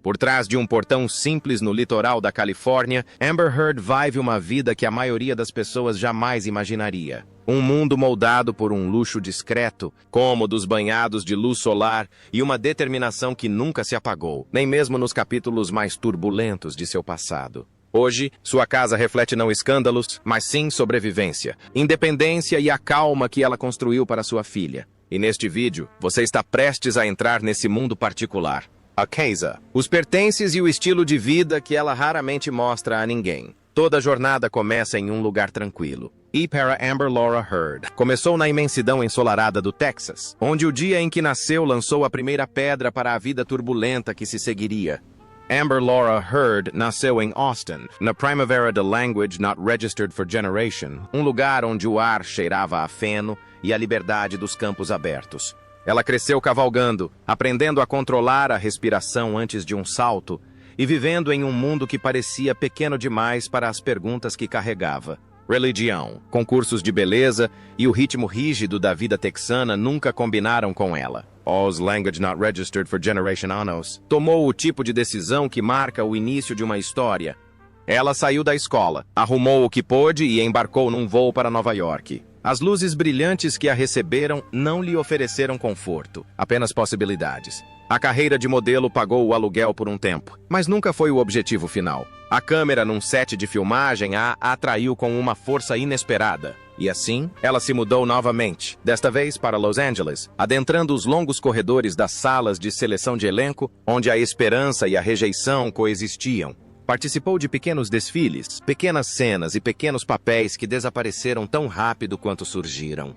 Por trás de um portão simples no litoral da Califórnia, Amber Heard vive uma vida que a maioria das pessoas jamais imaginaria. Um mundo moldado por um luxo discreto, cômodos banhados de luz solar e uma determinação que nunca se apagou, nem mesmo nos capítulos mais turbulentos de seu passado. Hoje, sua casa reflete não escândalos, mas sim sobrevivência, independência e a calma que ela construiu para sua filha. E neste vídeo, você está prestes a entrar nesse mundo particular. A casa. Os pertences e o estilo de vida que ela raramente mostra a ninguém. Toda jornada começa em um lugar tranquilo. E para Amber Laura Heard, começou na imensidão ensolarada do Texas, onde o dia em que nasceu lançou a primeira pedra para a vida turbulenta que se seguiria. Amber Laura Heard nasceu em Austin, na Primavera de Language Not Registered for Generation, um lugar onde o ar cheirava a feno e a liberdade dos campos abertos. Ela cresceu cavalgando, aprendendo a controlar a respiração antes de um salto e vivendo em um mundo que parecia pequeno demais para as perguntas que carregava. Religião, concursos de beleza e o ritmo rígido da vida texana nunca combinaram com ela. Oz Language Not Registered for Generation Anos tomou o tipo de decisão que marca o início de uma história. Ela saiu da escola, arrumou o que pôde e embarcou num voo para Nova York. As luzes brilhantes que a receberam não lhe ofereceram conforto, apenas possibilidades. A carreira de modelo pagou o aluguel por um tempo, mas nunca foi o objetivo final. A câmera num set de filmagem a atraiu com uma força inesperada. E assim, ela se mudou novamente, desta vez para Los Angeles, adentrando os longos corredores das salas de seleção de elenco, onde a esperança e a rejeição coexistiam. Participou de pequenos desfiles, pequenas cenas e pequenos papéis que desapareceram tão rápido quanto surgiram.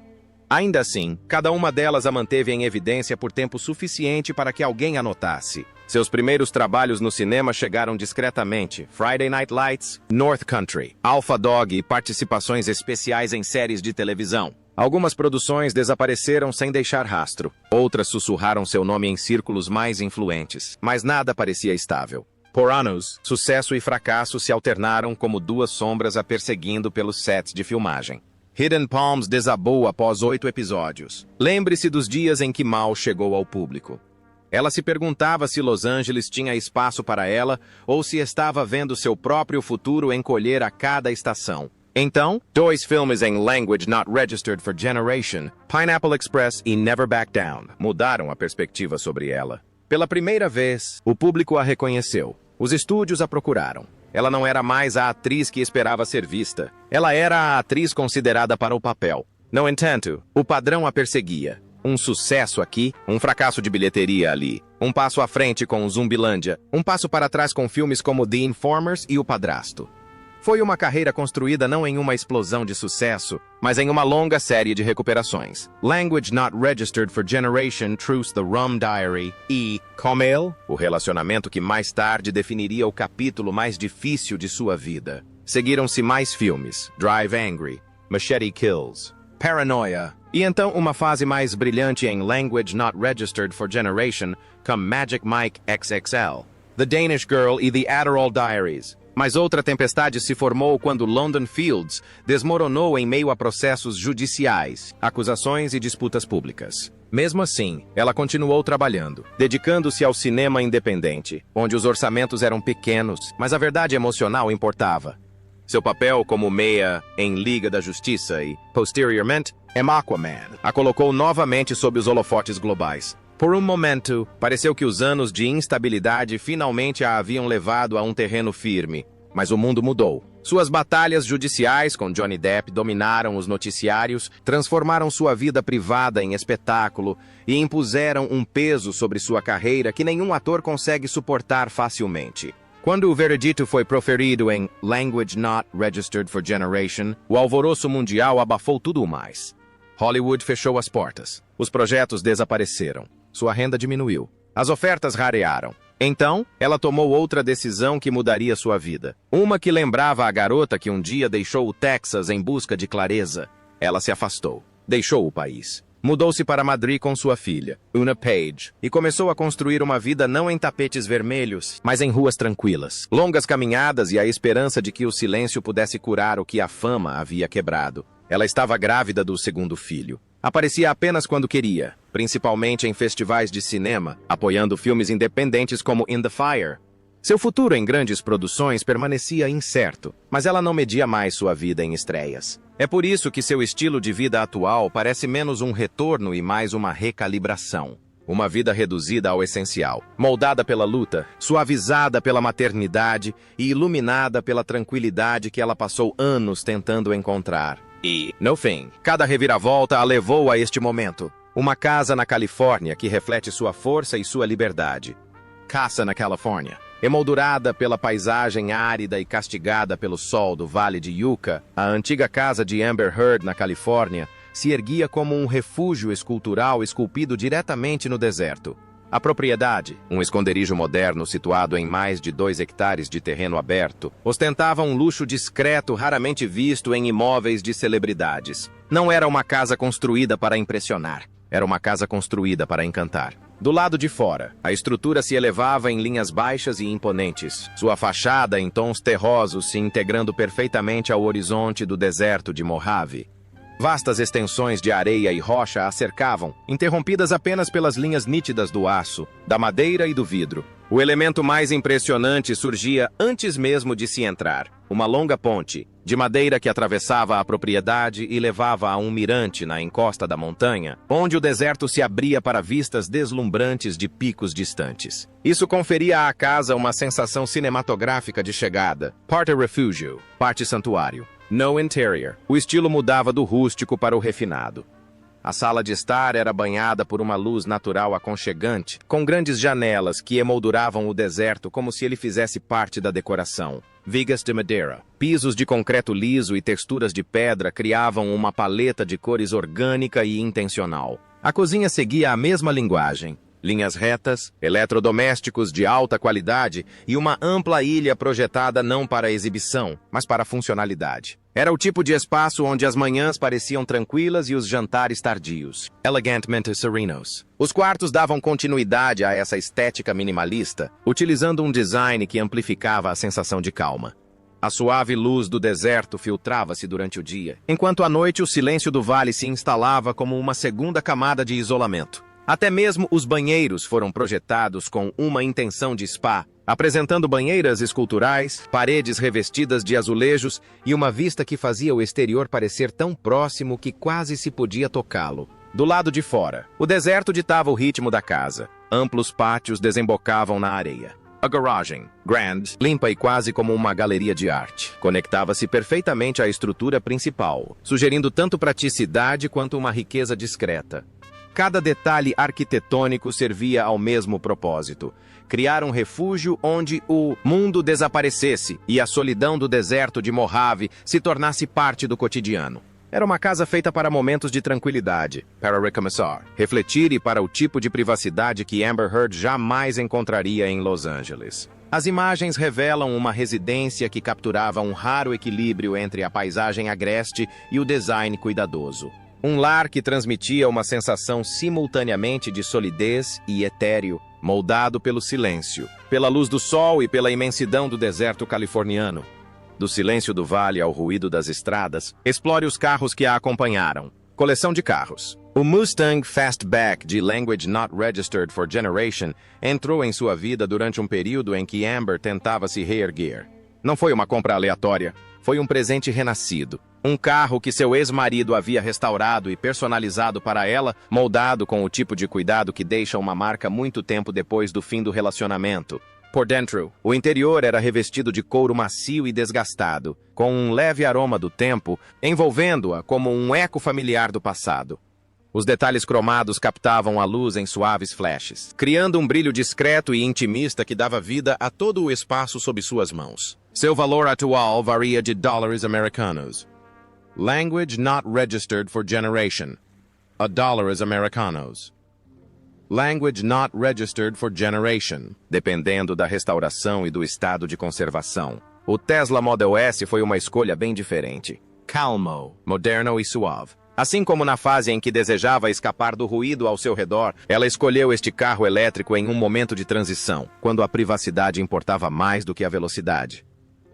Ainda assim, cada uma delas a manteve em evidência por tempo suficiente para que alguém a notasse. Seus primeiros trabalhos no cinema chegaram discretamente: Friday Night Lights, North Country, Alpha Dog e participações especiais em séries de televisão. Algumas produções desapareceram sem deixar rastro. Outras sussurraram seu nome em círculos mais influentes, mas nada parecia estável. Por anos, sucesso e fracasso se alternaram como duas sombras a perseguindo pelos sets de filmagem. Hidden Palms desabou após 8 episódios. Lembre-se dos dias em que mal chegou ao público. Ela se perguntava se Los Angeles tinha espaço para ela ou se estava vendo seu próprio futuro encolher a cada estação. Então, 2 filmes em Language Not Registered for Generation, Pineapple Express e Never Back Down, mudaram a perspectiva sobre ela. Pela primeira vez, o público a reconheceu. Os estúdios a procuraram. Ela não era mais a atriz que esperava ser vista. Ela era a atriz considerada para o papel. No entanto, o padrão a perseguia. Um sucesso aqui, um fracasso de bilheteria ali. Um passo à frente com Zumbilândia, um passo para trás com filmes como The Informers e O Padrasto. Foi uma carreira construída não em uma explosão de sucesso, mas em uma longa série de recuperações. Language Not Registered for Generation, Truth the Rum Diary e Comel, o relacionamento que mais tarde definiria o capítulo mais difícil de sua vida. Seguiram-se mais filmes: Drive Angry, Machete Kills, Paranoia, e então uma fase mais brilhante em Language Not Registered for Generation, como Magic Mike XXL, The Danish Girl e The Adderall Diaries. Mas outra tempestade se formou quando London Fields desmoronou em meio a processos judiciais, acusações e disputas públicas. Mesmo assim, ela continuou trabalhando, dedicando-se ao cinema independente, onde os orçamentos eram pequenos, mas a verdade emocional importava. Seu papel como Meia em Liga da Justiça e, posteriormente, em Aquaman, a colocou novamente sob os holofotes globais. Por um momento, pareceu que os anos de instabilidade finalmente a haviam levado a um terreno firme. Mas o mundo mudou. Suas batalhas judiciais com Johnny Depp dominaram os noticiários, transformaram sua vida privada em espetáculo e impuseram um peso sobre sua carreira que nenhum ator consegue suportar facilmente. Quando o veredito foi proferido em Language Not Registered for Generation, o alvoroço mundial abafou tudo o mais. Hollywood fechou as portas. Os projetos desapareceram. Sua renda diminuiu. As ofertas rarearam. Então, ela tomou outra decisão que mudaria sua vida. Uma que lembrava a garota que um dia deixou o Texas em busca de clareza. Ela se afastou. Deixou o país. Mudou-se para Madrid com sua filha, Una Page, e começou a construir uma vida não em tapetes vermelhos, mas em ruas tranquilas. Longas caminhadas e a esperança de que o silêncio pudesse curar o que a fama havia quebrado. Ela estava grávida do segundo filho. Aparecia apenas quando queria, principalmente em festivais de cinema, apoiando filmes independentes como In the Fire. Seu futuro em grandes produções permanecia incerto, mas ela não media mais sua vida em estreias. É por isso que seu estilo de vida atual parece menos um retorno e mais uma recalibração. Uma vida reduzida ao essencial, moldada pela luta, suavizada pela maternidade e iluminada pela tranquilidade que ela passou anos tentando encontrar. E, no fim, cada reviravolta a levou a este momento. Uma casa na Califórnia que reflete sua força e sua liberdade. Casa na Califórnia. Emoldurada pela paisagem árida e castigada pelo sol do Vale de Yucca, a antiga casa de Amber Heard na Califórnia se erguia como um refúgio escultural esculpido diretamente no deserto. A propriedade, um esconderijo moderno situado em mais de 2 hectares de terreno aberto, ostentava um luxo discreto raramente visto em imóveis de celebridades. Não era uma casa construída para impressionar, era uma casa construída para encantar. Do lado de fora, a estrutura se elevava em linhas baixas e imponentes, sua fachada em tons terrosos se integrando perfeitamente ao horizonte do deserto de Mojave. Vastas extensões de areia e rocha a cercavam, interrompidas apenas pelas linhas nítidas do aço, da madeira e do vidro. O elemento mais impressionante surgia antes mesmo de se entrar. Uma longa ponte, de madeira que atravessava a propriedade e levava a um mirante na encosta da montanha, onde o deserto se abria para vistas deslumbrantes de picos distantes. Isso conferia à casa uma sensação cinematográfica de chegada. Parte refúgio, parte santuário. No interior. O estilo mudava do rústico para o refinado. A sala de estar era banhada por uma luz natural aconchegante, com grandes janelas que emolduravam o deserto como se ele fizesse parte da decoração. Vigas de madeira, pisos de concreto liso e texturas de pedra criavam uma paleta de cores orgânica e intencional. A cozinha seguia a mesma linguagem. Linhas retas, eletrodomésticos de alta qualidade e uma ampla ilha projetada não para exibição, mas para funcionalidade. Era o tipo de espaço onde as manhãs pareciam tranquilas e os jantares tardios. Elegantmente serenos. Os quartos davam continuidade a essa estética minimalista, utilizando um design que amplificava a sensação de calma. A suave luz do deserto filtrava-se durante o dia, enquanto à noite o silêncio do vale se instalava como uma segunda camada de isolamento. Até mesmo os banheiros foram projetados com uma intenção de spa, apresentando banheiras esculturais, paredes revestidas de azulejos e uma vista que fazia o exterior parecer tão próximo que quase se podia tocá-lo. Do lado de fora, o deserto ditava o ritmo da casa. Amplos pátios desembocavam na areia. A garagem, grande, limpa e quase como uma galeria de arte, conectava-se perfeitamente à estrutura principal, sugerindo tanto praticidade quanto uma riqueza discreta. Cada detalhe arquitetônico servia ao mesmo propósito: criar um refúgio onde o mundo desaparecesse e a solidão do deserto de Mojave se tornasse parte do cotidiano. Era uma casa feita para momentos de tranquilidade, para recomeçar, refletir e para o tipo de privacidade que Amber Heard jamais encontraria em Los Angeles. As imagens revelam uma residência que capturava um raro equilíbrio entre a paisagem agreste e o design cuidadoso. Um lar que transmitia uma sensação simultaneamente de solidez e etéreo, moldado pelo silêncio, pela luz do sol e pela imensidão do deserto californiano. Do silêncio do vale ao ruído das estradas, explore os carros que a acompanharam. Coleção de carros. O Mustang Fastback de Language Not Registered for Generation entrou em sua vida durante um período em que Amber tentava se reerguer. Não foi uma compra aleatória, foi um presente renascido. Um carro que seu ex-marido havia restaurado e personalizado para ela, moldado com o tipo de cuidado que deixa uma marca muito tempo depois do fim do relacionamento. Por dentro, o interior era revestido de couro macio e desgastado, com um leve aroma do tempo, envolvendo-a como um eco familiar do passado. Os detalhes cromados captavam a luz em suaves flashes, criando um brilho discreto e intimista que dava vida a todo o espaço sob suas mãos. Seu valor atual varia de dólares americanos. Language not registered for generation. $1 americanos. Language not registered for generation, dependendo da restauração e do estado de conservação. O Tesla Model S foi uma escolha bem diferente. Calmo, moderno e suave. Assim como na fase em que desejava escapar do ruído ao seu redor, ela escolheu este carro elétrico em um momento de transição, quando a privacidade importava mais do que a velocidade.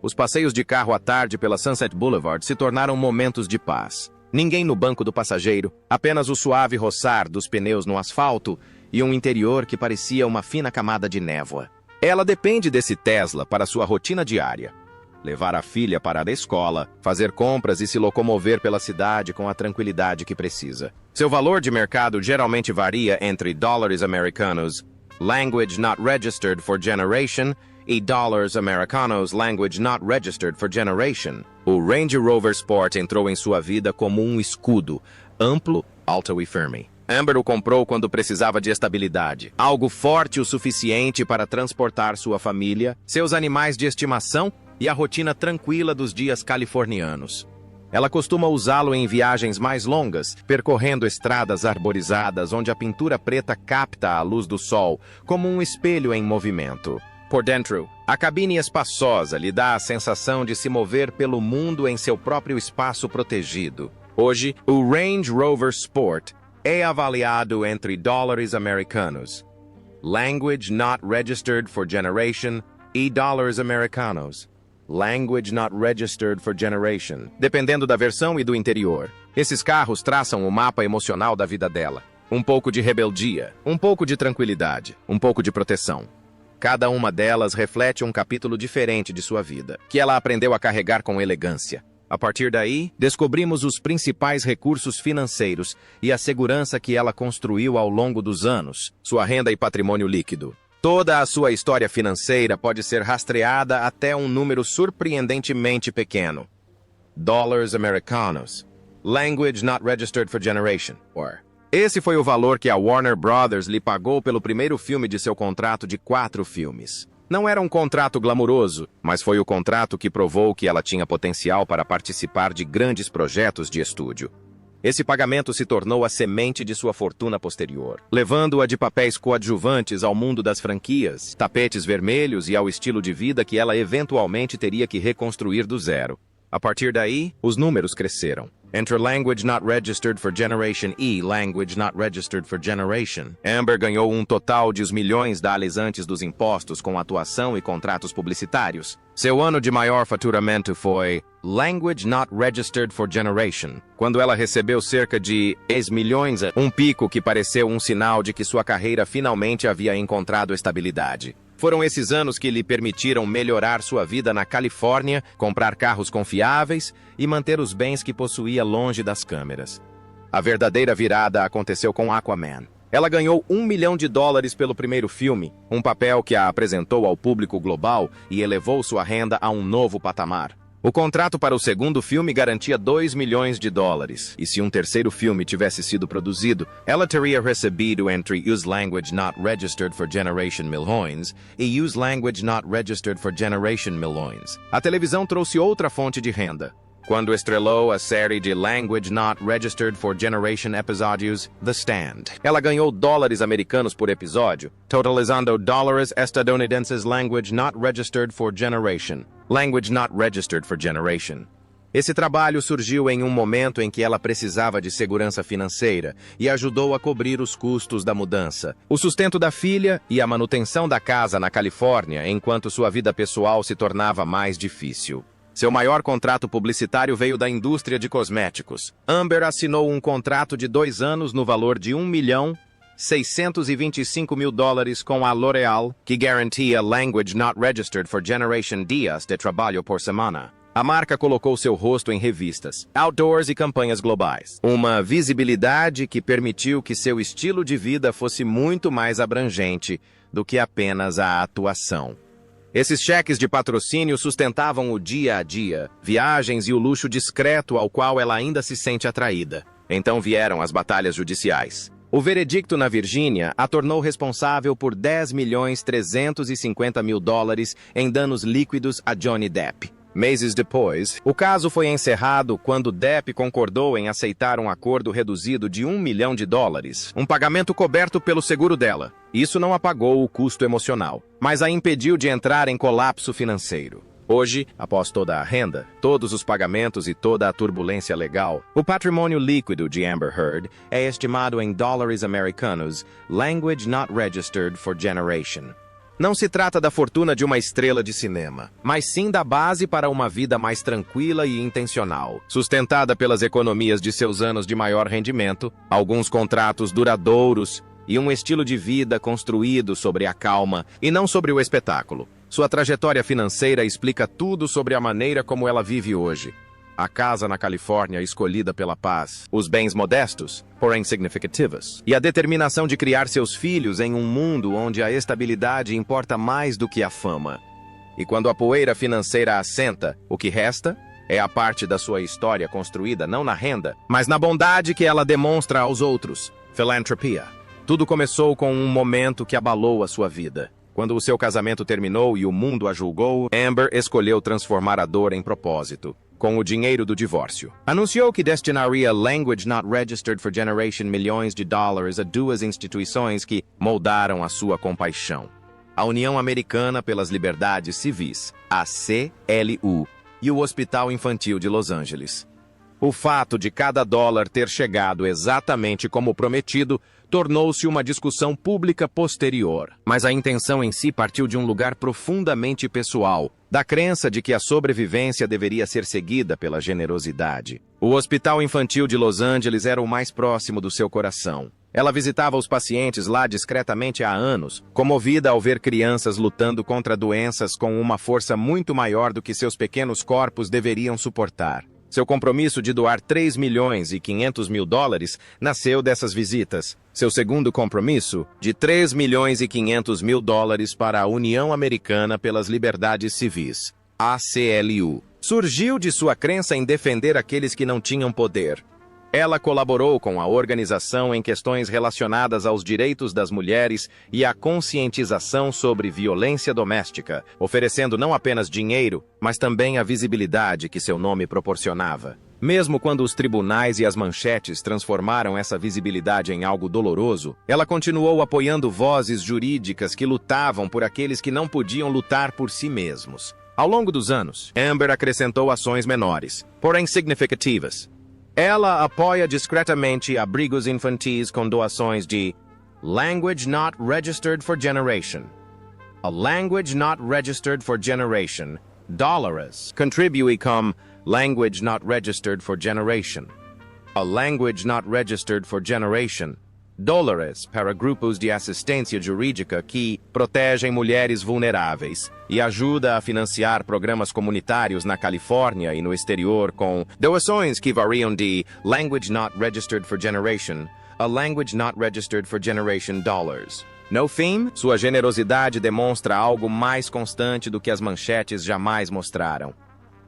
Os passeios de carro à tarde pela Sunset Boulevard se tornaram momentos de paz. Ninguém no banco do passageiro, apenas o suave roçar dos pneus no asfalto e um interior que parecia uma fina camada de névoa. Ela depende desse Tesla para sua rotina diária. Levar a filha para a escola, fazer compras e se locomover pela cidade com a tranquilidade que precisa. Seu valor de mercado geralmente varia entre dólares americanos, language not registered for generation, e dólares americanos, language not registered for generation. O Range Rover Sport entrou em sua vida como um escudo, amplo, alto e firme. Amber o comprou quando precisava de estabilidade, algo forte o suficiente para transportar sua família, seus animais de estimação e a rotina tranquila dos dias californianos. Ela costuma usá-lo em viagens mais longas, percorrendo estradas arborizadas onde a pintura preta capta a luz do sol, como um espelho em movimento. Por dentro, a cabine espaçosa lhe dá a sensação de se mover pelo mundo em seu próprio espaço protegido. Hoje, o Range Rover Sport é avaliado entre dólares americanos, language not registered for generation, e dólares americanos, language not registered for generation, dependendo da versão e do interior. Esses carros traçam o mapa emocional da vida dela. Um pouco de rebeldia, um pouco de tranquilidade, um pouco de proteção. Cada uma delas reflete um capítulo diferente de sua vida, que ela aprendeu a carregar com elegância. A partir daí, descobrimos os principais recursos financeiros e a segurança que ela construiu ao longo dos anos, sua renda e patrimônio líquido. Toda a sua história financeira pode ser rastreada até um número surpreendentemente pequeno. Dólares americanos. Language not registered for generation. Esse foi o valor que a Warner Brothers lhe pagou pelo primeiro filme de seu contrato de 4 filmes. Não era um contrato glamuroso, mas foi o contrato que provou que ela tinha potencial para participar de grandes projetos de estúdio. Esse pagamento se tornou a semente de sua fortuna posterior, levando-a de papéis coadjuvantes ao mundo das franquias, tapetes vermelhos e ao estilo de vida que ela eventualmente teria que reconstruir do zero. A partir daí, os números cresceram. Enter language not registered for generation e language not registered for generation. Amber ganhou um total de milhões de dólares antes dos impostos com atuação e contratos publicitários. Seu ano de maior faturamento foi language not registered for generation, quando ela recebeu cerca de 10 milhões, um pico que pareceu um sinal de que sua carreira finalmente havia encontrado estabilidade. Foram esses anos que lhe permitiram melhorar sua vida na Califórnia, comprar carros confiáveis e manter os bens que possuía longe das câmeras. A verdadeira virada aconteceu com Aquaman. Ela ganhou $1 milhão pelo primeiro filme, um papel que a apresentou ao público global e elevou sua renda a um novo patamar. O contrato para o segundo filme garantia $2 milhões, e se um terceiro filme tivesse sido produzido, ela teria recebido entre Use Language Not Registered for Generation milhões e Use Language Not Registered for Generation milhões. A televisão trouxe outra fonte de renda. Quando estrelou a série de Language Not Registered for Generation episódios, The Stand. Ela ganhou dólares americanos por episódio, totalizando dólares estadunidenses Language Not Registered for Generation. Language Not Registered for Generation. Esse trabalho surgiu em um momento em que ela precisava de segurança financeira e ajudou a cobrir os custos da mudança, o sustento da filha e a manutenção da casa na Califórnia, enquanto sua vida pessoal se tornava mais difícil. Seu maior contrato publicitário veio da indústria de cosméticos. Amber assinou um contrato de 2 anos no valor de $1.625.000 com a L'Oréal, que garantia Language Not Registered for Generation dias de trabalho por semana. A marca colocou seu rosto em revistas, outdoors e campanhas globais. Uma visibilidade que permitiu que seu estilo de vida fosse muito mais abrangente do que apenas a atuação. Esses cheques de patrocínio sustentavam o dia a dia, viagens e o luxo discreto ao qual ela ainda se sente atraída. Então vieram as batalhas judiciais. O veredicto na Virgínia a tornou responsável por $10.350.000 em danos líquidos a Johnny Depp. Meses depois, o caso foi encerrado quando Depp concordou em aceitar um acordo reduzido de $1 milhão, um pagamento coberto pelo seguro dela. Isso não apagou o custo emocional, mas a impediu de entrar em colapso financeiro. Hoje, após toda a renda, todos os pagamentos e toda a turbulência legal, o patrimônio líquido de Amber Heard é estimado em dólares americanos, language not registered for generation. Não se trata da fortuna de uma estrela de cinema, mas sim da base para uma vida mais tranquila e intencional, sustentada pelas economias de seus anos de maior rendimento, alguns contratos duradouros e um estilo de vida construído sobre a calma e não sobre o espetáculo. Sua trajetória financeira explica tudo sobre a maneira como ela vive hoje. A casa na Califórnia escolhida pela paz, os bens modestos, porém significativos, e a determinação de criar seus filhos em um mundo onde a estabilidade importa mais do que a fama. E quando a poeira financeira assenta, o que resta é a parte da sua história construída não na renda, mas na bondade que ela demonstra aos outros. Filantropia. Tudo começou com um momento que abalou a sua vida. Quando o seu casamento terminou e o mundo a julgou, Amber escolheu transformar a dor em propósito. Com o dinheiro do divórcio. Anunciou que destinaria Language Not Registered for Generation milhões de dólares a duas instituições que moldaram a sua compaixão. A União Americana pelas Liberdades Civis, a CLU, e o Hospital Infantil de Los Angeles. O fato de cada dólar ter chegado exatamente como prometido tornou-se uma discussão pública posterior. Mas a intenção em si partiu de um lugar profundamente pessoal, da crença de que a sobrevivência deveria ser seguida pela generosidade. O Hospital Infantil de Los Angeles era o mais próximo do seu coração. Ela visitava os pacientes lá discretamente há anos, comovida ao ver crianças lutando contra doenças com uma força muito maior do que seus pequenos corpos deveriam suportar. Seu compromisso de doar 3 milhões e 500 mil dólares nasceu dessas visitas. Seu segundo compromisso, de 3 milhões e 500 mil dólares para a União Americana pelas Liberdades Civis, ACLU, surgiu de sua crença em defender aqueles que não tinham poder. Ela colaborou com a organização em questões relacionadas aos direitos das mulheres e à conscientização sobre violência doméstica, oferecendo não apenas dinheiro, mas também a visibilidade que seu nome proporcionava. Mesmo quando os tribunais e as manchetes transformaram essa visibilidade em algo doloroso, ela continuou apoiando vozes jurídicas que lutavam por aqueles que não podiam lutar por si mesmos. Ao longo dos anos, Amber acrescentou ações menores, porém significativas. Ela apoia discretamente abrigos infantis com doações de Language Not Registered for Generation. A Language Not Registered for Generation, dólares, contribui com Language Not Registered for Generation. A Language Not Registered for Generation, dólares para grupos de assistência jurídica que protegem mulheres vulneráveis e ajuda a financiar programas comunitários na Califórnia e no exterior com doações que variam de Language Not Registered for Generation a Language Not Registered for Generation dollars. No fim, sua generosidade demonstra algo mais constante do que as manchetes jamais mostraram.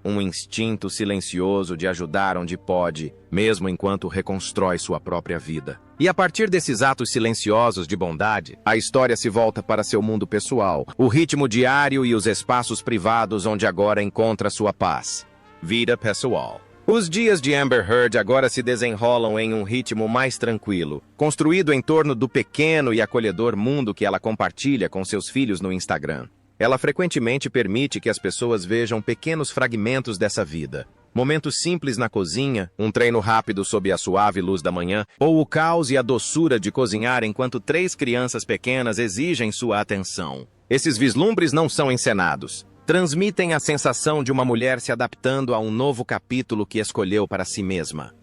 Um instinto silencioso de ajudar onde pode, mesmo enquanto reconstrói sua própria vida. E a partir desses atos silenciosos de bondade, a história se volta para seu mundo pessoal, o ritmo diário e os espaços privados onde agora encontra sua paz. Vida pessoal. Os dias de Amber Heard agora se desenrolam em um ritmo mais tranquilo, construído em torno do pequeno e acolhedor mundo que ela compartilha com seus filhos no Instagram. Ela frequentemente permite que as pessoas vejam pequenos fragmentos dessa vida. Momentos simples na cozinha, um treino rápido sob a suave luz da manhã, ou o caos e a doçura de cozinhar enquanto 3 crianças pequenas exigem sua atenção. Esses vislumbres não são encenados. Transmitem a sensação de uma mulher se adaptando a um novo capítulo que escolheu para si mesma.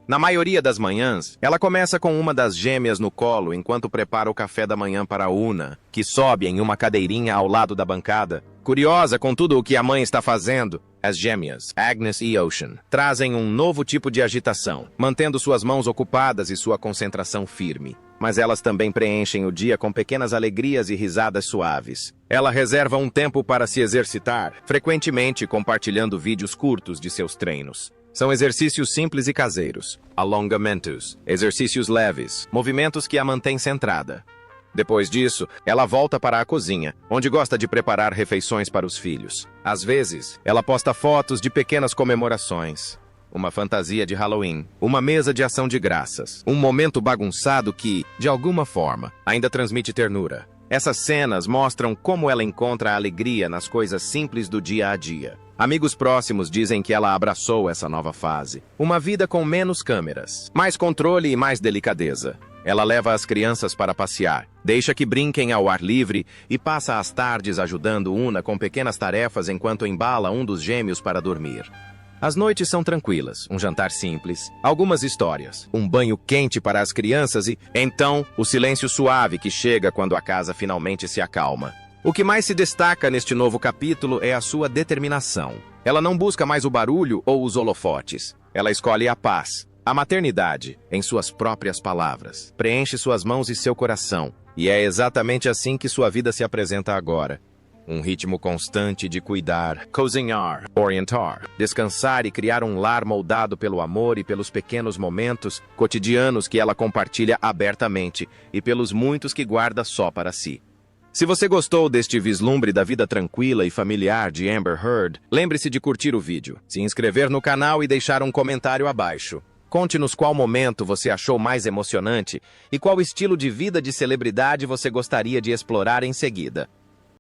Na maioria das manhãs, ela começa com uma das gêmeas no colo enquanto prepara o café da manhã para Una, que sobe em uma cadeirinha ao lado da bancada. Curiosa com tudo o que a mãe está fazendo, as gêmeas, Agnes e Ocean, trazem um novo tipo de agitação, mantendo suas mãos ocupadas e sua concentração firme. Mas elas também preenchem o dia com pequenas alegrias e risadas suaves. Ela reserva um tempo para se exercitar, frequentemente compartilhando vídeos curtos de seus treinos. São exercícios simples e caseiros, alongamentos, exercícios leves, movimentos que a mantêm centrada. Depois disso, ela volta para a cozinha, onde gosta de preparar refeições para os filhos. Às vezes, ela posta fotos de pequenas comemorações. Uma fantasia de Halloween, uma mesa de ação de graças, um momento bagunçado que, de alguma forma, ainda transmite ternura. Essas cenas mostram como ela encontra a alegria nas coisas simples do dia a dia. Amigos próximos dizem que ela abraçou essa nova fase. Uma vida com menos câmeras, mais controle e mais delicadeza. Ela leva as crianças para passear, deixa que brinquem ao ar livre e passa as tardes ajudando Una com pequenas tarefas enquanto embala um dos gêmeos para dormir. As noites são tranquilas, um jantar simples, algumas histórias, um banho quente para as crianças e, então, o silêncio suave que chega quando a casa finalmente se acalma. O que mais se destaca neste novo capítulo é a sua determinação. Ela não busca mais o barulho ou os holofotes. Ela escolhe a paz, a maternidade, em suas próprias palavras. Preenche suas mãos e seu coração. E é exatamente assim que sua vida se apresenta agora. Um ritmo constante de cuidar, cozinhar, orientar, descansar e criar um lar moldado pelo amor e pelos pequenos momentos cotidianos que ela compartilha abertamente e pelos muitos que guarda só para si. Se você gostou deste vislumbre da vida tranquila e familiar de Amber Heard, lembre-se de curtir o vídeo, se inscrever no canal e deixar um comentário abaixo. Conte-nos qual momento você achou mais emocionante e qual estilo de vida de celebridade você gostaria de explorar em seguida.